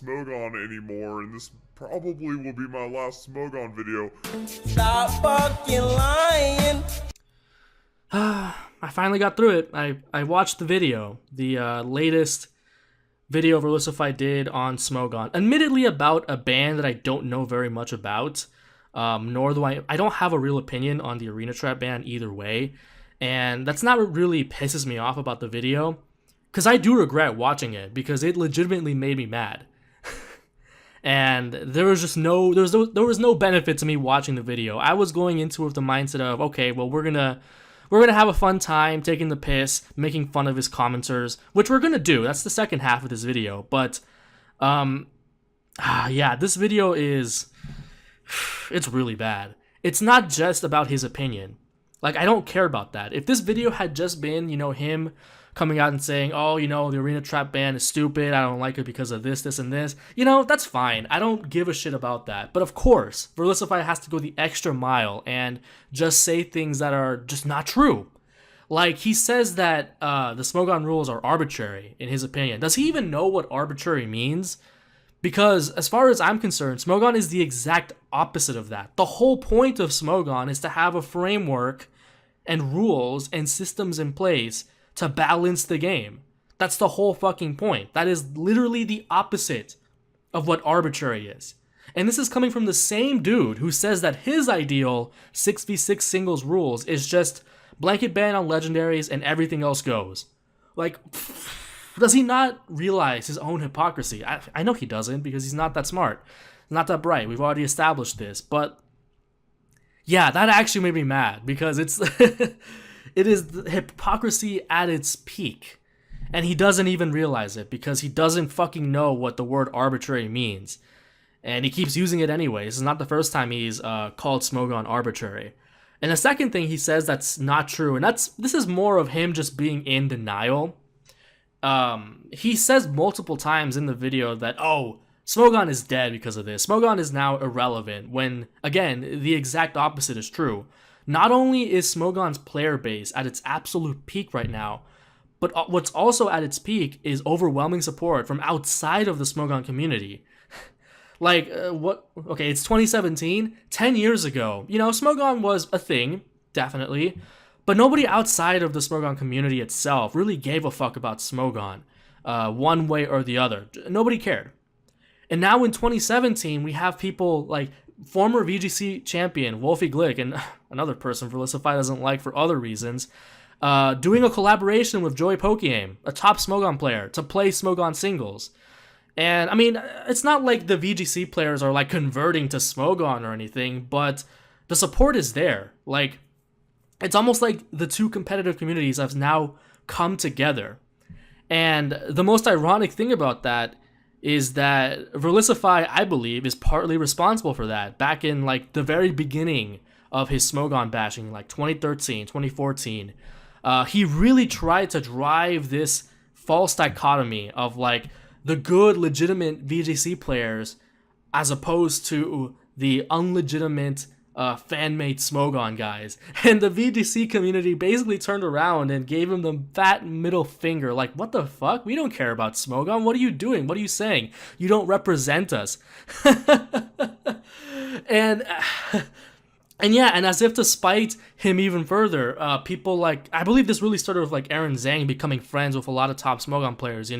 Smogon anymore, and this probably will be my last Smogon video. Stop fucking lying. I finally got through it. I watched the video, the latest video Verlisify did on Smogon. Admittedly about a band that I don't know very much about, nor do I don't have a real opinion on the Arena Trap band either way. And that's not what really pisses me off about the video, because I do regret watching it, because it legitimately made me mad. And there was no benefit to me watching the video. I was going into it with the mindset of, okay, well, we're gonna have a fun time taking the piss, making fun of his commenters, which we're gonna do. That's the second half of this video. But yeah, this video it's really bad. It's not just about his opinion. Like, I don't care about that. If this video had just been, him coming out and saying, oh, the Arena Trap band is stupid, I don't like it because of this, this, and this, that's fine. I don't give a shit about that. But of course, Verlisify has to go the extra mile and just say things that are just not true. Like, he says that the Smogon rules are arbitrary, in his opinion. Does he even know what arbitrary means? Because, as far as I'm concerned, Smogon is the exact opposite of that. The whole point of Smogon is to have a framework and rules and systems in place to balance the game. That's the whole fucking point. That is literally the opposite of what arbitrary is. And this is coming from the same dude who says that his ideal 6v6 singles rules is just blanket ban on legendaries and everything else goes. Like, does he not realize his own hypocrisy? I know he doesn't, because he's not that smart, not that bright. We've already established this. But yeah, that actually made me mad, because it's it is the hypocrisy at its peak. And he doesn't even realize it, because he doesn't fucking know what the word arbitrary means. And he keeps using it anyway. This is not the first time he's called Smogon arbitrary. And the second thing he says that's not true, and this is more of him just being in denial. He says multiple times in the video that, oh, Smogon is dead because of this. Smogon is now irrelevant, when, again, the exact opposite is true. Not only is Smogon's player base at its absolute peak right now, but what's also at its peak is overwhelming support from outside of the Smogon community. Like, okay, it's 2017, 10 years ago. Smogon was a thing, definitely, but nobody outside of the Smogon community itself really gave a fuck about Smogon, one way or the other. Nobody cared. And now in 2017, we have people like former VGC champion Wolfie Glick, and another person Verlisify doesn't like for other reasons, doing a collaboration with Joey Pokieaim, a top Smogon player, to play Smogon singles. And, I mean, it's not like the VGC players are, like, converting to Smogon or anything, but the support is there. Like, it's almost like the two competitive communities have now come together. And the most ironic thing about that is that Verlisify, I believe, is partly responsible for that. Back in, like, the very beginning of his Smogon bashing, like 2013, 2014, he really tried to drive this false dichotomy of, like, the good, legitimate VGC players as opposed to the unlegitimate fan-made Smogon guys. And the VGC community basically turned around and gave him the fat middle finger. Like, what the fuck? We don't care about Smogon. What are you doing? What are you saying? You don't represent us. And yeah, and as if to spite him even further, people like, I believe this really started with like Aaron Zhang becoming friends with a lot of top Smogon players,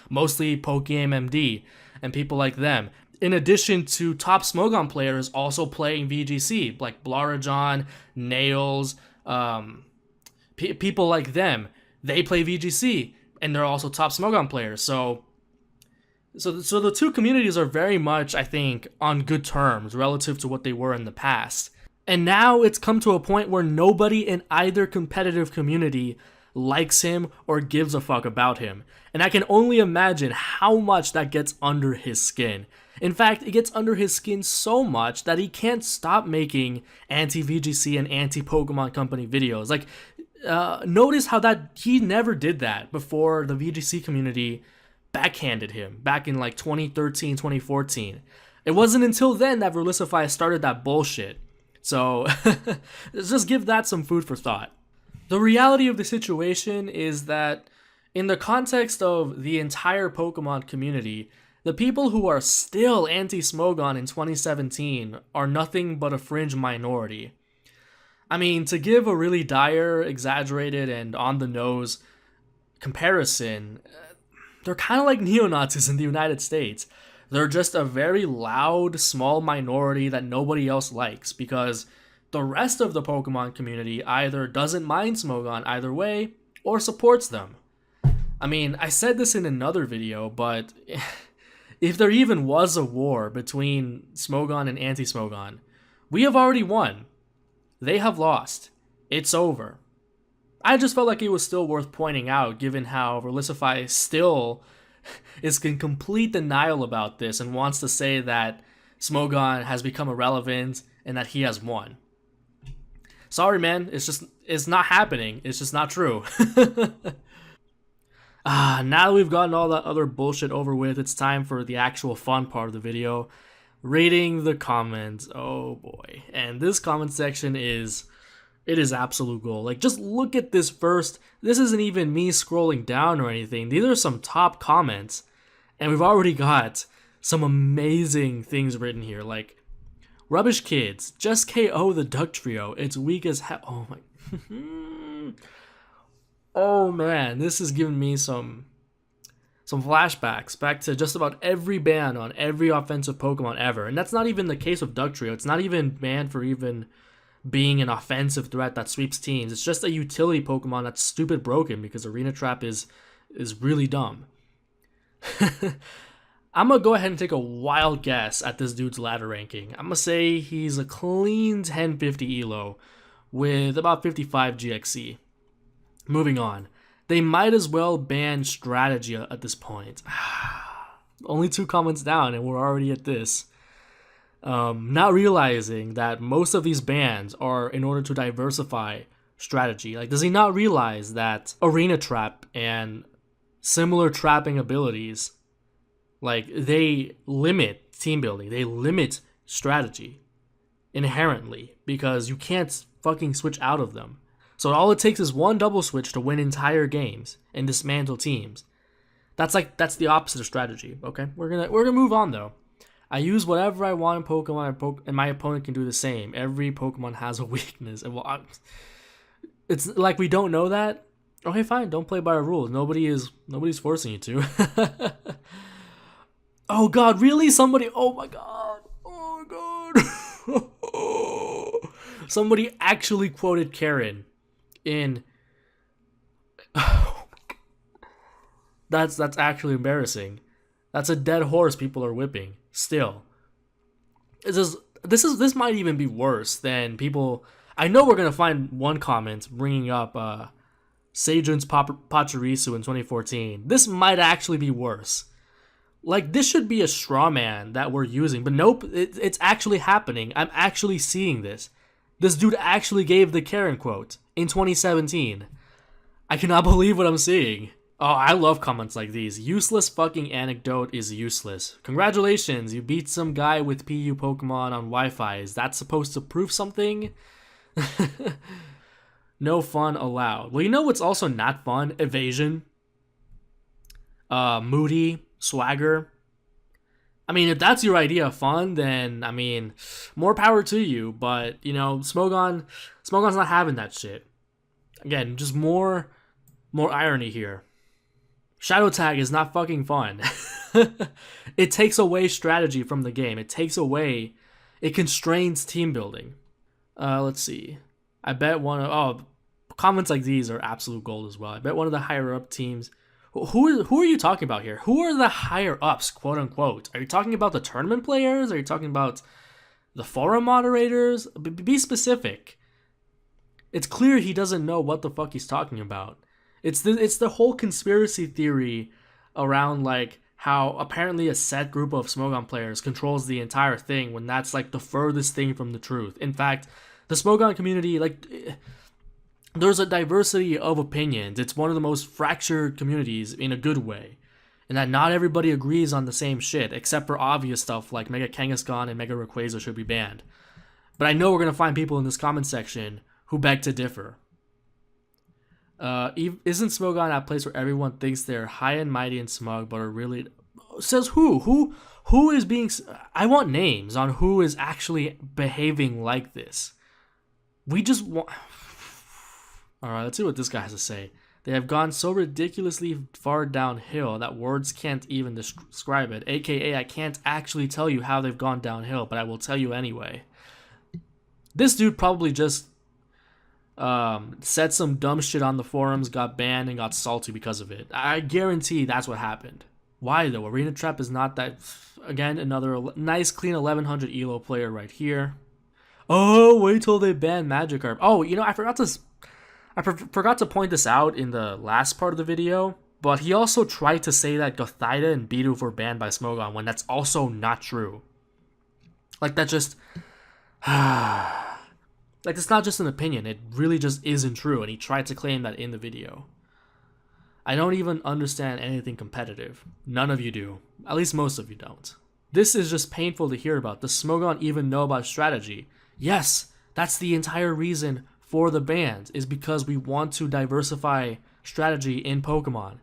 mostly Pokieaim MD and people like them. In addition to top Smogon players also playing VGC, like Blarajon, Nails, people like them. They play VGC, and they're also top Smogon players. So the two communities are very much, I think, on good terms relative to what they were in the past. And now it's come to a point where nobody in either competitive community likes him or gives a fuck about him. And I can only imagine how much that gets under his skin. In fact, it gets under his skin so much that he can't stop making anti-VGC and anti-Pokemon Company videos. Like, notice how that he never did that before the VGC community backhanded him back in like 2013, 2014. It wasn't until then that Verlisify started that bullshit. So let's just give that some food for thought. The reality of the situation is that in the context of the entire Pokemon community, The people who are still anti-Smogon in 2017 are nothing but a fringe minority. I mean, to give a really dire, exaggerated, and on-the-nose comparison, they're kind of like neo-Nazis in the United States. They're just a very loud, small minority that nobody else likes because the rest of the Pokemon community either doesn't mind Smogon either way or supports them. I mean, I said this in another video, but if there even was a war between Smogon and anti-Smogon, we have already won. They have lost. It's over. I just felt like it was still worth pointing out given how Verlisify still is in complete denial about this and wants to say that Smogon has become irrelevant and that he has won. Sorry, man. It's not happening. It's just not true. Now that we've gotten all that other bullshit over with, it's time for the actual fun part of the video. Reading the comments. Oh boy. And this comment section is absolute gold. Like, just look at this first. This isn't even me scrolling down or anything. These are some top comments. And we've already got some amazing things written here. Like, Rubbish Kids, just KO the Duck Trio. It's weak as hell. Oh my. Oh man, this is giving me some flashbacks back to just about every ban on every offensive Pokemon ever. And that's not even the case with Duck Trio. It's not even banned for even being an offensive threat that sweeps teams. It's just a utility Pokemon that's stupid broken because Arena Trap is really dumb. I'm going to go ahead and take a wild guess at this dude's ladder ranking. I'm going to say he's a clean 1050 ELO with about 55 GXC. Moving on. They might as well ban strategy at this point. Only 2 comments down and we're already at this. Not realizing that most of these bans are in order to diversify strategy. Like, does he not realize that Arena Trap and similar trapping abilities, like, they limit team building, they limit strategy inherently because you can't fucking switch out of them. So all it takes is one double switch to win entire games and dismantle teams. That's the opposite of strategy. Okay, we're gonna move on though. I use whatever I want in Pokemon, and my opponent can do the same. Every Pokemon has a weakness, and it's like we don't know that. Okay, fine, don't play by our rules. Nobody's forcing you to. Oh God, really? Somebody? Oh my God! Oh my God! Somebody actually quoted Karen in. That's actually embarrassing. That's a dead horse people are whipping. Still, this might even be worse than people. I know we're gonna find one comment bringing up Sajun's Pachirisu in 2014. This might actually be worse. Like, this should be a straw man that we're using, but nope, it's actually happening. I'm actually seeing this. This dude actually gave the Karen quote in 2017. I cannot believe what I'm seeing. Oh, I love comments like these. Useless fucking anecdote is useless. Congratulations, you beat some guy with PU Pokemon on Wi-Fi. Is that supposed to prove something? No fun allowed. Well, you know what's also not fun? Evasion. Moody. Swagger. I mean, if that's your idea of fun, then, I mean, more power to you. But, you know, Smogon's not having that shit. Again, just more irony here. Shadow Tag is not fucking fun. It takes away strategy from the game. It constrains team building. Let's see. I bet comments like these are absolute gold as well. I bet one of the higher up teams. Who are you talking about here? Who are the higher ups, quote unquote? Are you talking about the tournament players? Are you talking about the forum moderators? Be specific. It's clear he doesn't know what the fuck he's talking about. It's the whole conspiracy theory around, like, how apparently a set group of Smogon players controls the entire thing when that's, like, the furthest thing from the truth. In fact, the Smogon community, like, there's a diversity of opinions. It's one of the most fractured communities in a good way. And that not everybody agrees on the same shit, except for obvious stuff like Mega Kangaskhan and Mega Rayquaza should be banned. But I know we're going to find people in this comment section who beg to differ. Isn't Smogon that place where everyone thinks they're high and mighty and smug, but are really... Says who? Who is being... I want names on who is actually behaving like this. We just want... Alright, let's see what this guy has to say. They have gone so ridiculously far downhill that words can't even describe it. AKA, I can't actually tell you how they've gone downhill, but I will tell you anyway. This dude probably just said some dumb shit on the forums, got banned, and got salty because of it. I guarantee that's what happened. Why though? Arena Trap is not that... Again, another nice clean 1100 elo player right here. Oh, wait till they ban Magikarp. Oh, you know, I forgot to point this out in the last part of the video, but he also tried to say that Gothita and Bidoof were banned by Smogon when that's also not true. Like, that just... like, it's not just an opinion, it really just isn't true, and he tried to claim that in the video. I don't even understand anything competitive. None of you do. At least most of you don't. This is just painful to hear about. Does Smogon even know about strategy? Yes, that's the entire reason for the bans, is because we want to diversify strategy in Pokemon.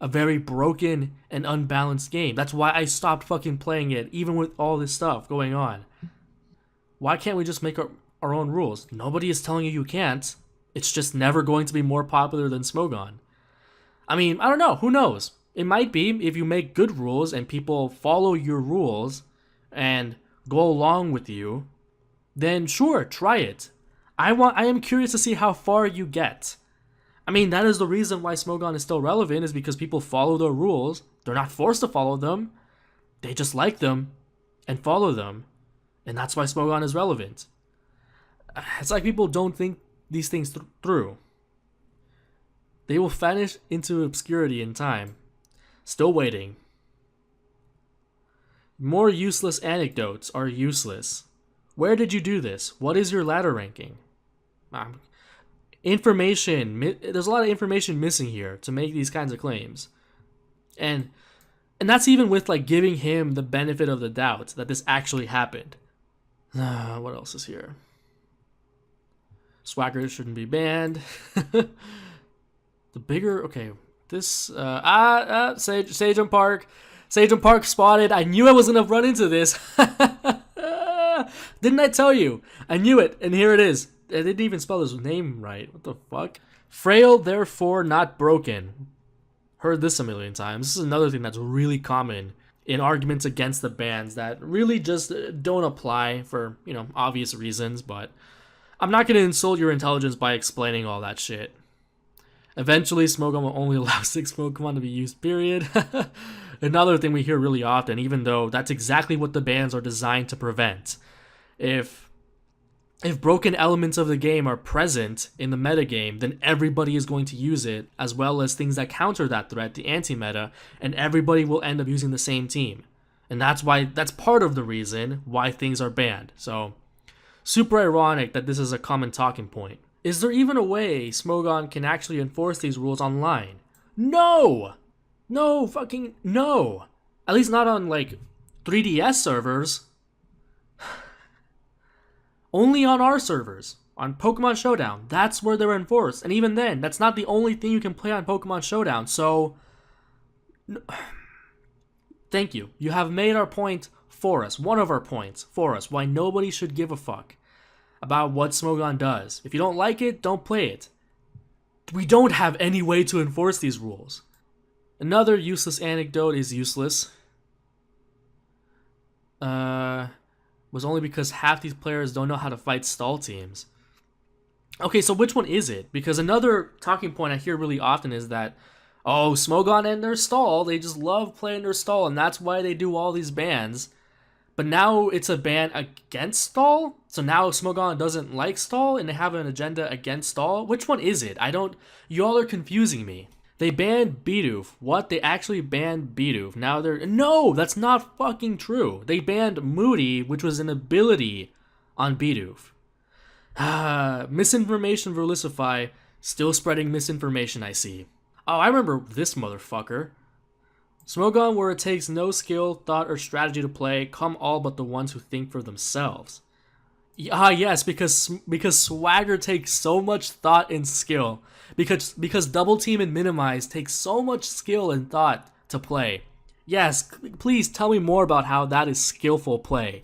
A very broken and unbalanced game. That's why I stopped fucking playing it, even with all this stuff going on. Why can't we just make our own rules? Nobody is telling you can't. It's just never going to be more popular than Smogon. I mean, I don't know. Who knows? It might be if you make good rules and people follow your rules and go along with you, then sure, try it. I am curious to see how far you get. I mean, that is the reason why Smogon is still relevant, is because people follow the rules. They're not forced to follow them. They just like them and follow them. And that's why Smogon is relevant. It's like people don't think these things through. They will vanish into obscurity in time. Still waiting. More useless anecdotes are useless. Where did you do this? What is your ladder ranking? Information. There's a lot of information missing here to make these kinds of claims. And that's even with like giving him the benefit of the doubt that this actually happened. What else is here? Swagger shouldn't be banned. The bigger, okay, this, Sage Park spotted. I knew I was gonna run into this. Didn't I tell you? I knew it, and here it is. I didn't even spell his name right. What the fuck? Frail, therefore not broken. Heard this a million times. This is another thing that's really common in arguments against the bans that really just don't apply for, you know, obvious reasons, but I'm not gonna insult your intelligence by explaining all that shit. Eventually, Smogon will only allow 6 Pokemon to be used, period. Another thing we hear really often, even though that's exactly what the bans are designed to prevent. If broken elements of the game are present in the metagame, then everybody is going to use it, as well as things that counter that threat, the anti-meta, and everybody will end up using the same team. And that's part of the reason why things are banned. So, super ironic that this is a common talking point. Is there even a way Smogon can actually enforce these rules online? No! No, fucking no! At least not on, like, 3DS servers. Only on our servers. On Pokemon Showdown. That's where they're enforced. And even then, that's not the only thing you can play on Pokemon Showdown. So, thank you. You have made our point for us. One of our points for us. Why nobody should give a fuck about what Smogon does. If you don't like it, don't play it. We don't have any way to enforce these rules. Another useless anecdote is useless. Was only because half these players don't know how to fight stall teams. Okay, so which one is it? Because another talking point I hear really often is that, oh, Smogon and their stall, they just love playing their stall, and that's why they do all these bans. But now it's a ban against stall? So now Smogon doesn't like stall and they have an agenda against stall? Which one is it? You all are confusing me. They banned Bidoof. What? They actually banned Bidoof. Now no, that's not fucking true. They banned Moody, which was an ability on Bidoof. Misinformation Verlisify, still spreading misinformation, I see. Oh, I remember this motherfucker. Smogon, where it takes no skill, thought, or strategy to play, come all but the ones who think for themselves. Yes, because Swagger takes so much thought and skill. Because Double Team and Minimize takes so much skill and thought to play. Yes, please tell me more about how that is skillful play.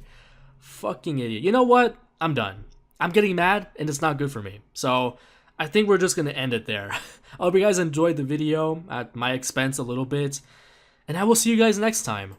Fucking idiot. You know what? I'm done. I'm getting mad, and it's not good for me. So I think we're just going to end it there. I hope you guys enjoyed the video at my expense a little bit, and I will see you guys next time.